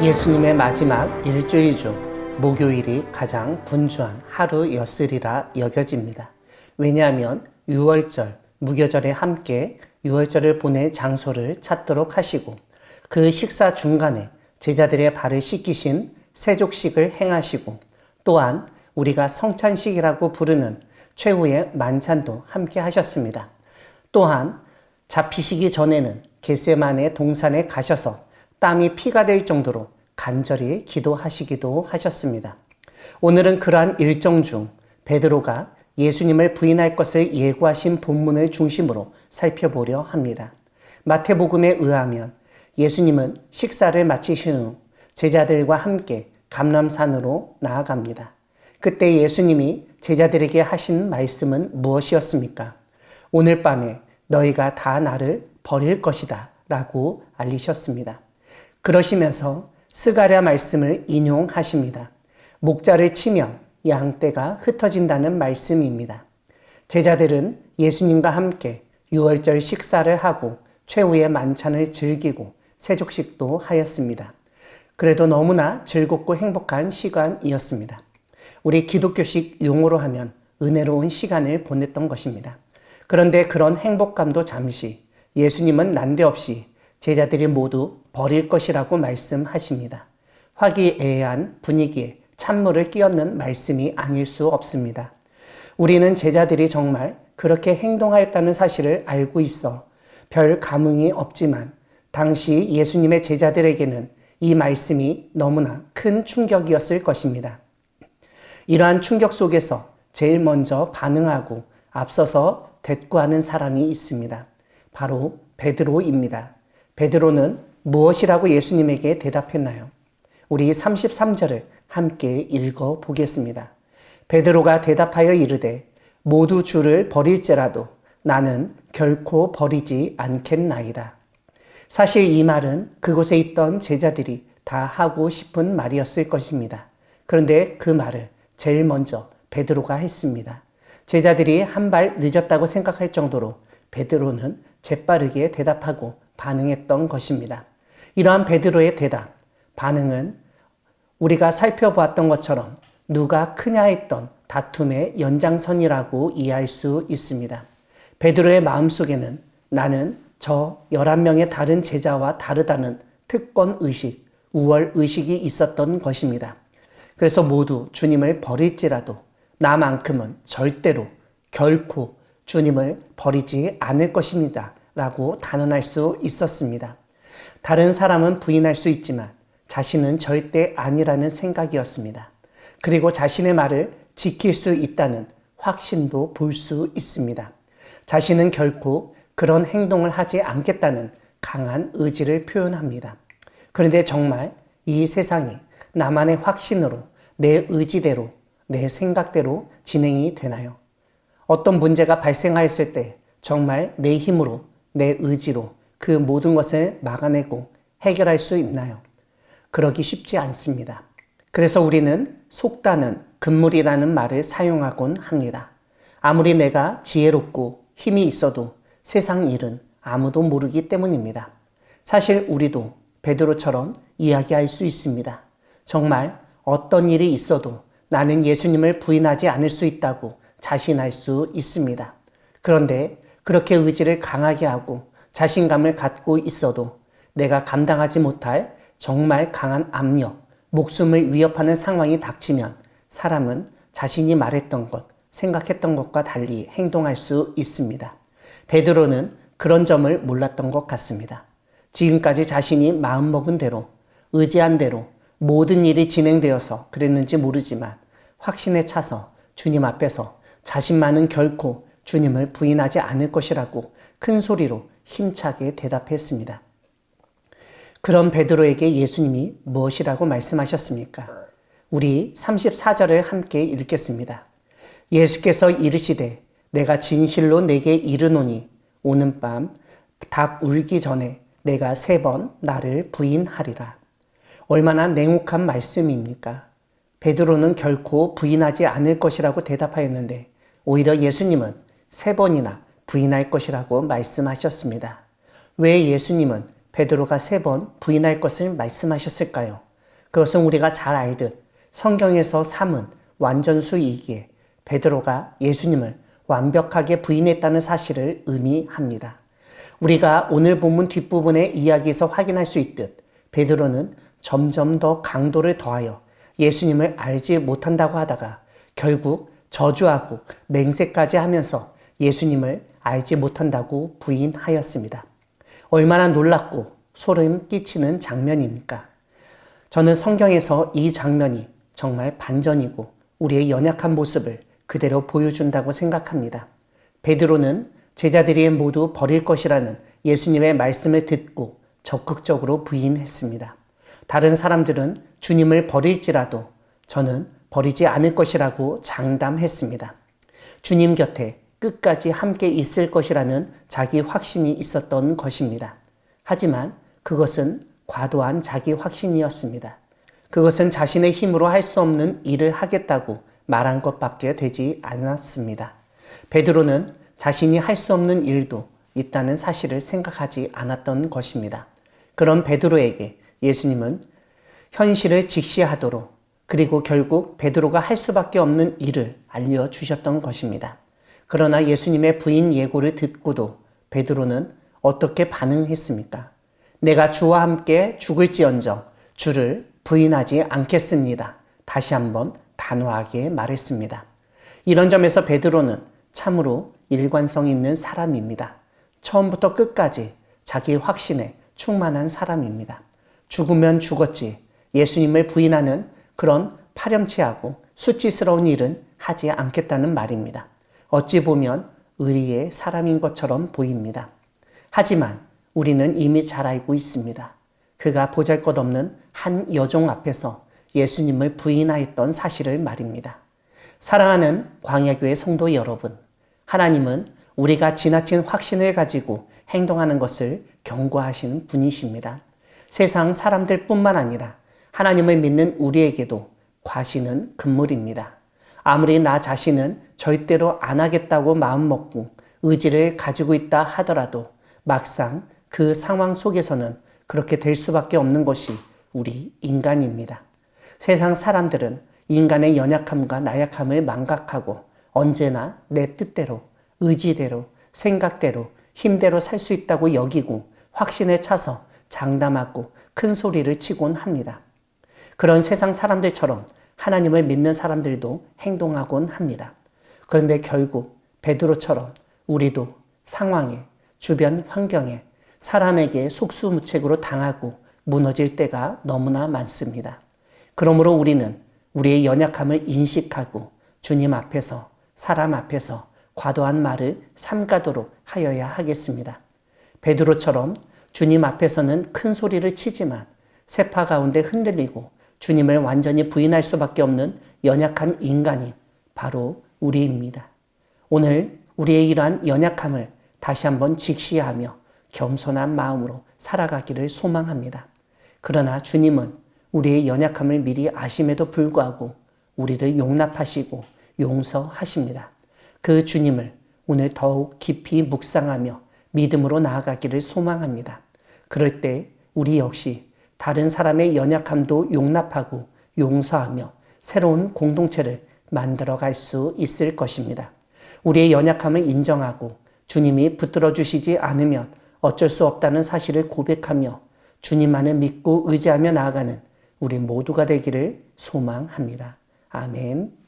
예수님의 마지막 일주일 중 목요일이 가장 분주한 하루였으리라 여겨집니다. 왜냐하면 유월절, 무교절에 함께 유월절을 보낼 장소를 찾도록 하시고 그 식사 중간에 제자들의 발을 씻기신 세족식을 행하시고 또한 우리가 성찬식이라고 부르는 최후의 만찬도 함께 하셨습니다. 또한 잡히시기 전에는 겟세마네 동산에 가셔서 땀이 피가 될 정도로 간절히 기도하시기도 하셨습니다. 오늘은 그러한 일정 중 베드로가 예수님을 부인할 것을 예고하신 본문을 중심으로 살펴보려 합니다. 마태복음에 의하면 예수님은 식사를 마치신 후 제자들과 함께 감람산으로 나아갑니다. 그때 예수님이 제자들에게 하신 말씀은 무엇이었습니까? 오늘 밤에 너희가 다 나를 버릴 것이다 라고 알리셨습니다. 그러시면서 스가랴 말씀을 인용하십니다. 목자를 치면 양떼가 흩어진다는 말씀입니다. 제자들은 예수님과 함께 유월절 식사를 하고 최후의 만찬을 즐기고 세족식도 하였습니다. 그래도 너무나 즐겁고 행복한 시간이었습니다. 우리 기독교식 용어로 하면 은혜로운 시간을 보냈던 것입니다. 그런데 그런 행복감도 잠시 예수님은 난데없이 제자들이 모두 버릴 것이라고 말씀하십니다. 화기애애한 분위기에 찬물을 끼얹는 말씀이 아닐 수 없습니다. 우리는 제자들이 정말 그렇게 행동하였다는 사실을 알고 있어 별 감흥이 없지만 당시 예수님의 제자들에게는 이 말씀이 너무나 큰 충격이었을 것입니다. 이러한 충격 속에서 제일 먼저 반응하고 앞서서 대꾸하는 사람이 있습니다. 바로 베드로입니다. 베드로는 무엇이라고 예수님에게 대답했나요? 우리 33절을 함께 읽어 보겠습니다. 베드로가 대답하여 이르되 모두 주를 버릴지라도 나는 결코 버리지 않겠나이다. 사실 이 말은 그곳에 있던 제자들이 다 하고 싶은 말이었을 것입니다. 그런데 그 말을 제일 먼저 베드로가 했습니다. 제자들이 한 발 늦었다고 생각할 정도로 베드로는 재빠르게 대답하고 반응했던 것입니다. 이러한 베드로의 대답, 반응은 우리가 살펴보았던 것처럼 누가 크냐 했던 다툼의 연장선이라고 이해할 수 있습니다. 베드로의 마음속에는 나는 저 11명의 다른 제자와 다르다는 특권의식, 우월의식이 있었던 것입니다. 그래서 모두 주님을 버릴지라도 나만큼은 절대로 결코 주님을 버리지 않을 것입니다. 라고 단언할 수 있었습니다. 다른 사람은 부인할 수 있지만 자신은 절대 아니라는 생각이었습니다. 그리고 자신의 말을 지킬 수 있다는 확신도 볼 수 있습니다. 자신은 결코 그런 행동을 하지 않겠다는 강한 의지를 표현합니다. 그런데 정말 이 세상이 나만의 확신으로 내 의지대로 내 생각대로 진행이 되나요? 어떤 문제가 발생하였을 때 정말 내 힘으로 내 의지로 그 모든 것을 막아내고 해결할 수 있나요? 그러기 쉽지 않습니다. 그래서 우리는 속다는 금물이라는 말을 사용하곤 합니다. 아무리 내가 지혜롭고 힘이 있어도 세상 일은 아무도 모르기 때문입니다. 사실 우리도 베드로처럼 이야기할 수 있습니다. 정말 어떤 일이 있어도 나는 예수님을 부인하지 않을 수 있다고 자신할 수 있습니다. 그런데 그렇게 의지를 강하게 하고 자신감을 갖고 있어도 내가 감당하지 못할 정말 강한 압력, 목숨을 위협하는 상황이 닥치면 사람은 자신이 말했던 것, 생각했던 것과 달리 행동할 수 있습니다. 베드로는 그런 점을 몰랐던 것 같습니다. 지금까지 자신이 마음먹은 대로, 의지한 대로 모든 일이 진행되어서 그랬는지 모르지만 확신에 차서 주님 앞에서 자신만은 결코 주님을 부인하지 않을 것이라고 큰 소리로 힘차게 대답했습니다. 그런 베드로에게 예수님이 무엇이라고 말씀하셨습니까? 우리 34절을 함께 읽겠습니다. 예수께서 이르시되 내가 진실로 내게 이르노니 오는 밤 닭 울기 전에 내가 3번 나를 부인하리라. 얼마나 냉혹한 말씀입니까? 베드로는 결코 부인하지 않을 것이라고 대답하였는데 오히려 예수님은 3번이나 부인할 것이라고 말씀하셨습니다. 왜 예수님은 베드로가 3번 부인할 것을 말씀하셨을까요? 그것은 우리가 잘 알듯 성경에서 삼은 완전수이기에 베드로가 예수님을 완벽하게 부인했다는 사실을 의미합니다. 우리가 오늘 본문 뒷부분의 이야기에서 확인할 수 있듯 베드로는 점점 더 강도를 더하여 예수님을 알지 못한다고 하다가 결국 저주하고 맹세까지 하면서 예수님을 알지 못한다고 부인하였습니다. 얼마나 놀랍고 소름 끼치는 장면입니까? 저는 성경에서 이 장면이 정말 반전이고 우리의 연약한 모습을 그대로 보여준다고 생각합니다. 베드로는 제자들이 모두 버릴 것이라는 예수님의 말씀을 듣고 적극적으로 부인했습니다. 다른 사람들은 주님을 버릴지라도 저는 버리지 않을 것이라고 장담했습니다. 주님 곁에 끝까지 함께 있을 것이라는 자기 확신이 있었던 것입니다. 하지만 그것은 과도한 자기 확신이었습니다. 그것은 자신의 힘으로 할 수 없는 일을 하겠다고 말한 것밖에 되지 않았습니다. 베드로는 자신이 할 수 없는 일도 있다는 사실을 생각하지 않았던 것입니다. 그런 베드로에게 예수님은 현실을 직시하도록 그리고 결국 베드로가 할 수밖에 없는 일을 알려주셨던 것입니다. 그러나 예수님의 부인 예고를 듣고도 베드로는 어떻게 반응했습니까? 내가 주와 함께 죽을지언정 주를 부인하지 않겠습니다. 다시 한번 단호하게 말했습니다. 이런 점에서 베드로는 참으로 일관성 있는 사람입니다. 처음부터 끝까지 자기 확신에 충만한 사람입니다. 죽으면 죽었지 예수님을 부인하는 그런 파렴치하고 수치스러운 일은 하지 않겠다는 말입니다. 어찌 보면 의리의 사람인 것처럼 보입니다. 하지만 우리는 이미 잘 알고 있습니다. 그가 보잘것없는 한 여종 앞에서 예수님을 부인하였던 사실을 말입니다. 사랑하는 광야교회 성도 여러분, 하나님은 우리가 지나친 확신을 가지고 행동하는 것을 경고하시는 분이십니다. 세상 사람들 뿐만 아니라 하나님을 믿는 우리에게도 과신은 금물입니다. 아무리 나 자신은 절대로 안 하겠다고 마음먹고 의지를 가지고 있다 하더라도 막상 그 상황 속에서는 그렇게 될 수밖에 없는 것이 우리 인간입니다. 세상 사람들은 인간의 연약함과 나약함을 망각하고 언제나 내 뜻대로, 의지대로, 생각대로, 힘대로 살 수 있다고 여기고 확신에 차서 장담하고 큰 소리를 치곤 합니다. 그런 세상 사람들처럼 하나님을 믿는 사람들도 행동하곤 합니다. 그런데 결국 베드로처럼 우리도 상황에, 주변 환경에, 사람에게 속수무책으로 당하고 무너질 때가 너무나 많습니다. 그러므로 우리는 우리의 연약함을 인식하고 주님 앞에서, 사람 앞에서 과도한 말을 삼가도록 하여야 하겠습니다. 베드로처럼 주님 앞에서는 큰 소리를 치지만 세파 가운데 흔들리고 주님을 완전히 부인할 수밖에 없는 연약한 인간이 바로 우리입니다. 오늘 우리의 이러한 연약함을 다시 한번 직시하며 겸손한 마음으로 살아가기를 소망합니다. 그러나 주님은 우리의 연약함을 미리 아심에도 불구하고 우리를 용납하시고 용서하십니다. 그 주님을 오늘 더욱 깊이 묵상하며 믿음으로 나아가기를 소망합니다. 그럴 때 우리 역시 다른 사람의 연약함도 용납하고 용서하며 새로운 공동체를 만들어갈 수 있을 것입니다. 우리의 연약함을 인정하고 주님이 붙들어 주시지 않으면 어쩔 수 없다는 사실을 고백하며 주님만을 믿고 의지하며 나아가는 우리 모두가 되기를 소망합니다. 아멘.